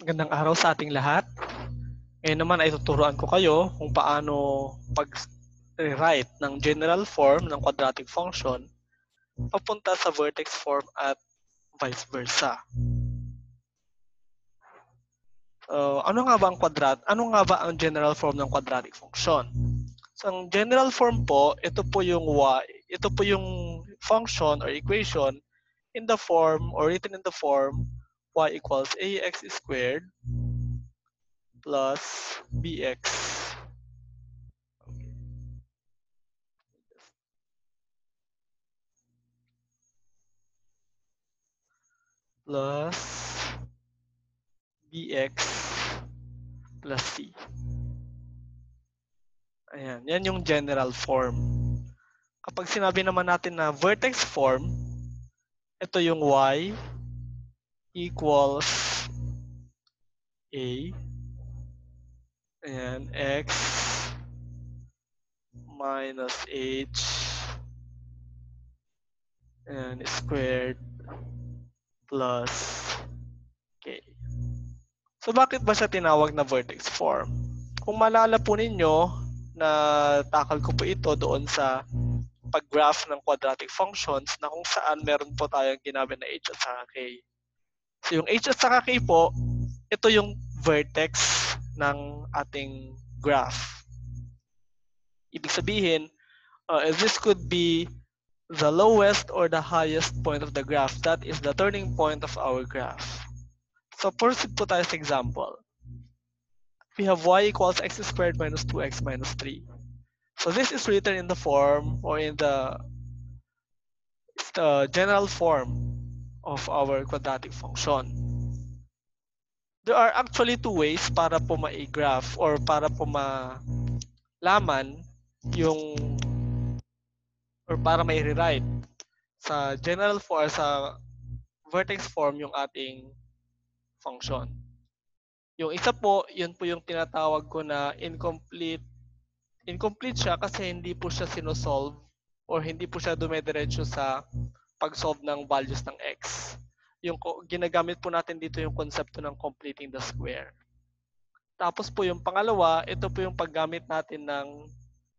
Magandang araw sa ating lahat. Ngayon naman ay tuturuan ko kayo kung paano pag-rewrite ng general form ng quadratic function papunta sa vertex form at vice versa. Ano nga ba ang general form ng quadratic function? So, ang general form po, ito po yung function or equation in the form or written in the form y equals ax squared plus bx plus bx plus c. Ayan, yan yung general form. Kapag sinabi naman natin na vertex form, ito yung y equals a, ayan, x minus h, and squared plus k. So bakit ba siya tinawag na vertex form? Kung maalala po ninyo, na takal ko po ito doon sa pag-graph ng quadratic functions na kung saan meron po tayong ginamit na h at saka k. So yung h at saka k po, ito yung vertex ng ating graph. Ibig sabihin, this could be the lowest or the highest point of the graph. That is the turning point of our graph. So proceed po tayo sa example. We have y equals x squared minus 2x minus 3. So this is written in the form or in the general form of our quadratic function. There are actually two ways para po ma-graph or para po malaman yung or para ma-rewrite sa general form sa vertex form yung ating function. Yung isa po, yun po yung tinatawag ko na incomplete. Incomplete siya kasi hindi po siya sinosolve or hindi po siya dumediretso sa pag-solve ng values ng x. Yung ginagamit po natin dito yung konsepto ng completing the square. Tapos po yung pangalawa, ito po yung paggamit natin ng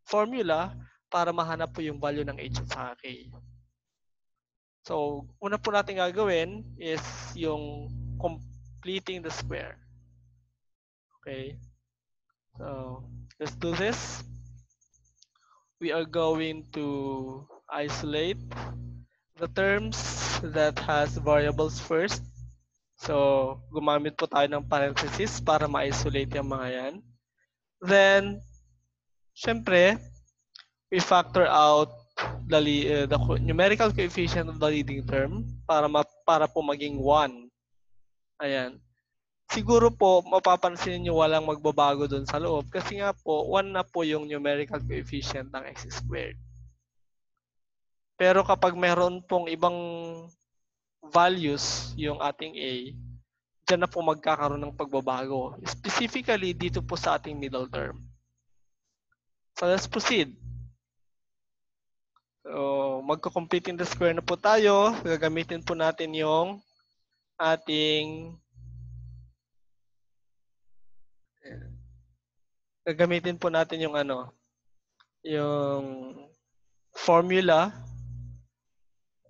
formula para mahanap po yung value ng h at saka k. So, una po natin gagawin is yung completing the square. Okay? So, let's do this. We are going to isolate the terms that has variables first. So, gumamit po tayo ng parenthesis para ma-isolate yung mga yan. Then, syempre, we factor out the numerical coefficient of the leading term para po maging 1. Ayan. Siguro po, mapapansin niyo walang magbabago doon sa loob kasi nga po, 1 na po yung numerical coefficient ng x squared. Pero kapag meron pong ibang values yung ating a, dyan na po magkakaroon ng pagbabago. Specifically, dito po sa ating middle term. So, let's proceed. So, magko-completing the square na po tayo. Gagamitin po natin yung ating yung yung formula.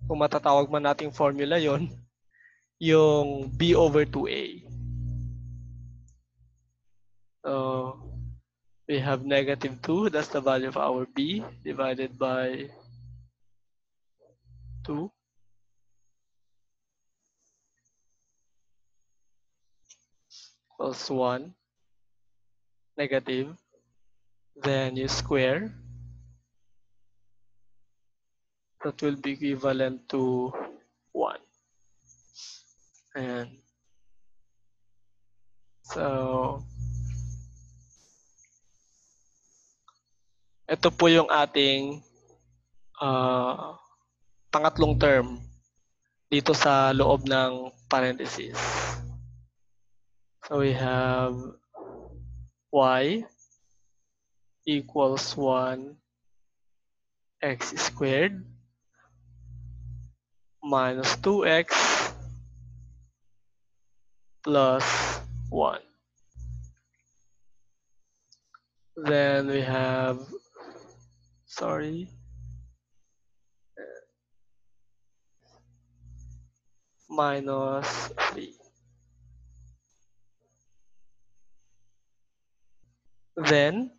Kung matatawag man nating formula yon, yung b over 2a. So, we have negative 2. That's the value of our b divided by 2. Equals 1. Negative. Then you square. That will be equivalent to 1. Ayan. So, ito po yung ating pangatlong term dito sa loob ng parenthesis. So we have y equals 1 x squared minus 2x plus 1. Then we have, sorry, minus 3. Then,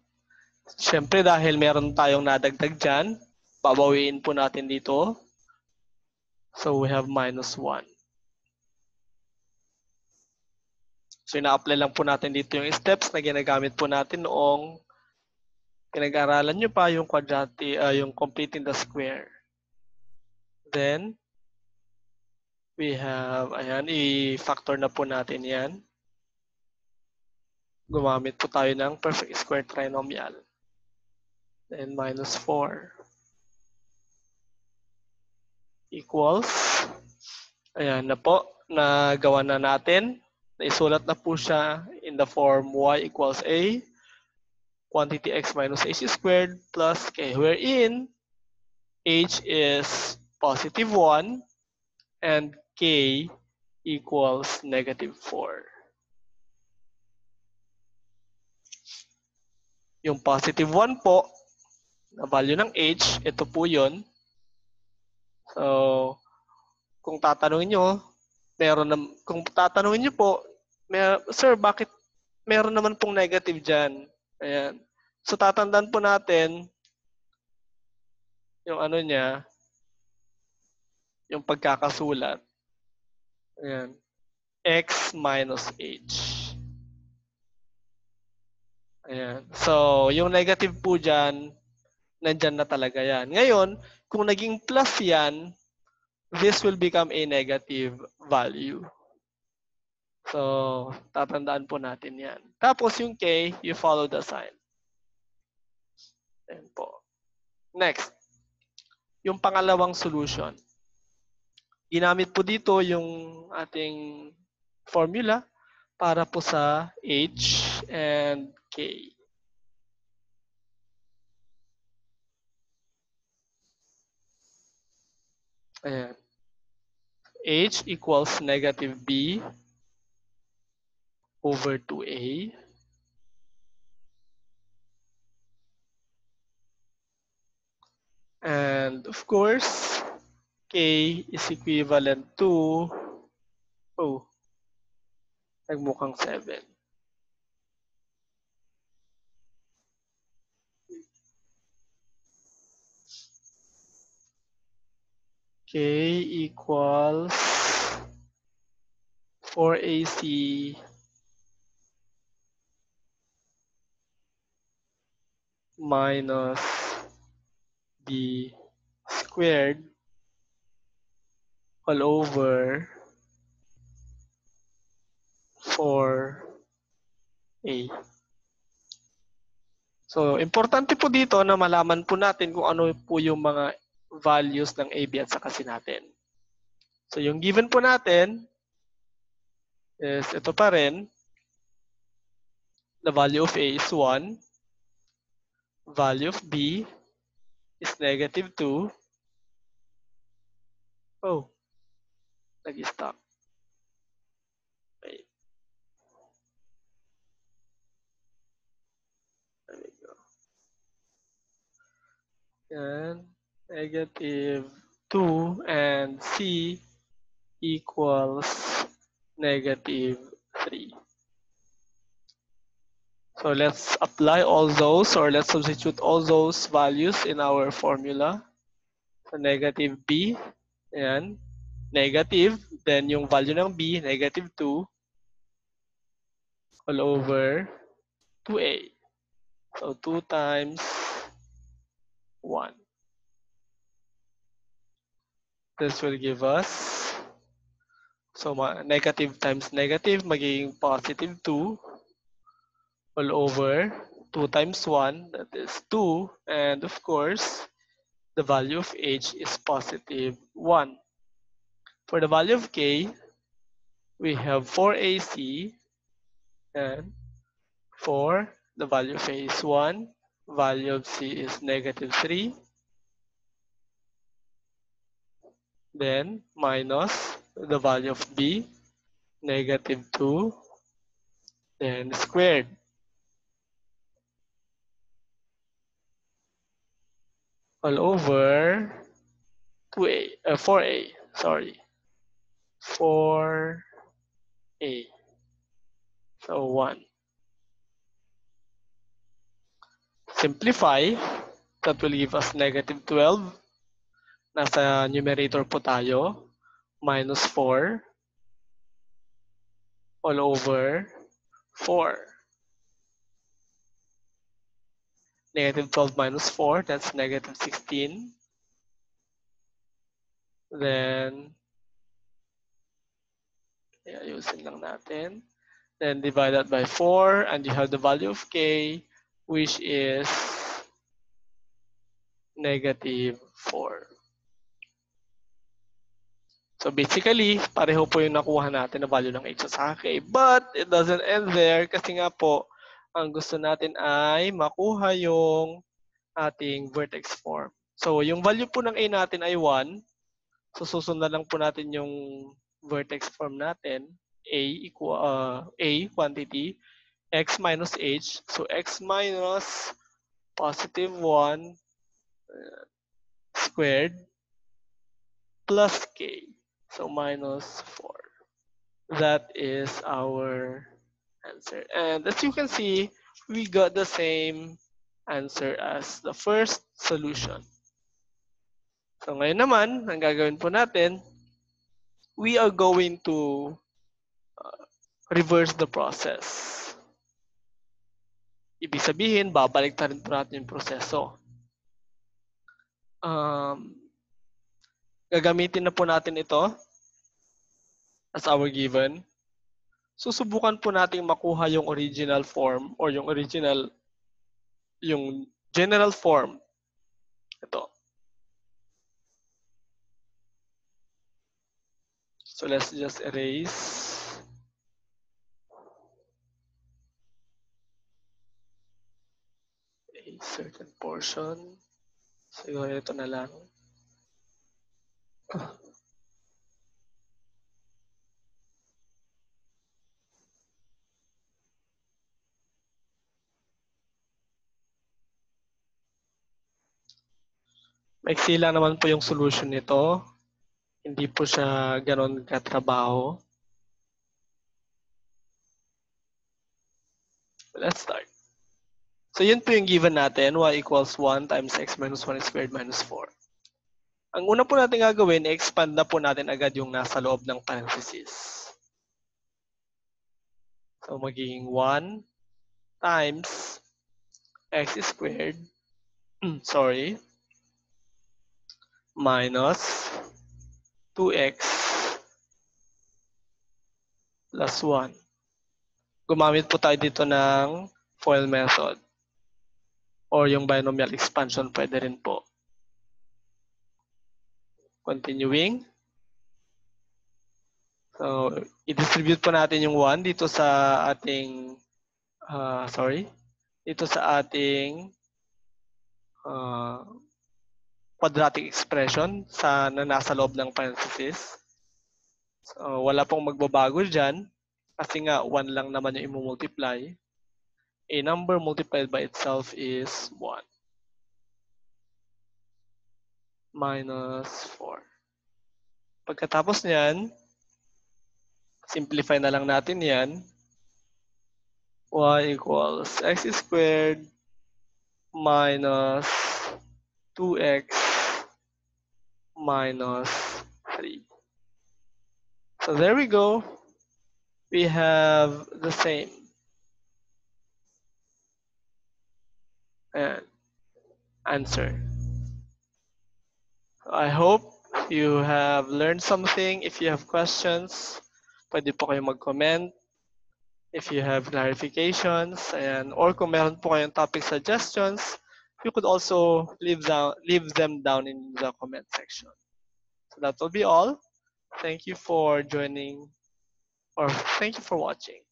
syempre dahil meron tayong nadagdag dyan, babawiin po natin dito. So we have minus 1. So ina-apply lang po natin dito yung steps na ginagamit po natin noong pinag-aralan nyo pa yung yung completing the square. Then, we have, ayan, i-factor na po natin yan. Gumamit po tayo ng perfect square trinomial. Then minus 4 equals, ayan na po, nagawa na natin. Naisulat na po siya in the form y equals a, quantity x minus h squared plus k, wherein h is positive 1 and k equals negative 4. Yung positive 1 po, na value ng h, ito po yun. So, kung tatanungin nyo, kung tatanungin nyo po, sir, bakit meron naman pong negative dyan? Ayan. So, tatandaan po natin yung ano niya, yung pagkakasulat. Ayan. X minus H. Ayan. So, yung negative po dyan, nandyan na talaga yan. Ngayon, kung naging plus yan, this will become a negative value. So, tatandaan po natin yan. Tapos yung K, you follow the sign. Ayan po. Next, yung pangalawang solution. Ginamit po dito yung ating formula para po sa H and K. Ayan. H equals negative B over 2A. And of course, K is equivalent to, nagmukhang 7. K equals 4AC minus B squared all over 4A. So, importante po dito na malaman po natin kung ano po yung mga values ng A, B at saka C natin. So, yung given po natin is ito pa rin. The value of A is 1. Value of B is negative 2. Oh, nag-stop. Okay. There we go. And negative 2 and C equals negative 3. So let's apply all those, or let's substitute all those values in our formula. So negative B, ayan, negative, then yung value ng B, negative 2, all over 2A. So 2 times 1. This will give us, so negative times negative, magiging positive 2, all over 2 times 1, that is 2, and of course, the value of H is positive 1. For the value of K, we have 4AC, and for the value of A is 1, value of C is negative 3, then minus the value of B, negative 2, then squared. All over 4a, sorry. 4a. So 1. Simplify. That will give us negative 12. Nasa numerator po tayo. Minus 4 all over 4. Negative 12 minus 4, that's negative 16. Then, ayusin lang natin. Then divide that by 4 and you have the value of k, which is negative 4. So basically, pareho po yung nakuha natin na value ng h sa k. But it doesn't end there kasi nga po, ang gusto natin ay makuha yung ating vertex form. So yung value po ng a natin ay 1. So susundan lang po natin yung vertex form natin. A quantity, x minus h. So x minus positive 1 squared plus k. So minus 4. That is our answer. And as you can see, we got the same answer as the first solution. So ngayon naman, ang gagawin po natin, we are going to reverse the process. Ibig sabihin, babalik na rin po natin yung proseso. Gagamitin na po natin ito as our given. Susubukan po natin makuha yung original form or yung general form. Ito. So let's just erase a certain portion. Siguro ito na lang. Maiksi lang naman po yung solution nito. Hindi po siya ganon katrabaho. Let's start. So yun po yung given natin, y equals 1 times x minus 1 squared minus 4. Ang una po natin gagawin, i-expand na po natin agad yung nasa loob ng parenthesis. So magiging 1 times x squared, sorry, minus 2x plus 1. Gumamit po tayo dito ng FOIL method or yung binomial expansion pwede rin po. Continuing. So, i-distribute po natin yung 1 dito sa ating, dito sa ating quadratic expression na nasa loob ng parenthesis. So, wala pong magbabago dyan kasi nga 1 lang naman yung i-multiply. A number multiplied by itself is 1 minus 4. Pagkatapos niyan, simplify na lang natin yan. Y equals x squared minus 2x minus 3. So there we go. We have the same. Answer. I hope you have learned something. If you have questions, pwede po kayo mag-comment. If you have clarifications, or kung meron po kayong topic suggestions, you could also leave them down in the comment section. So that will be all. Thank you for joining, or thank you for watching.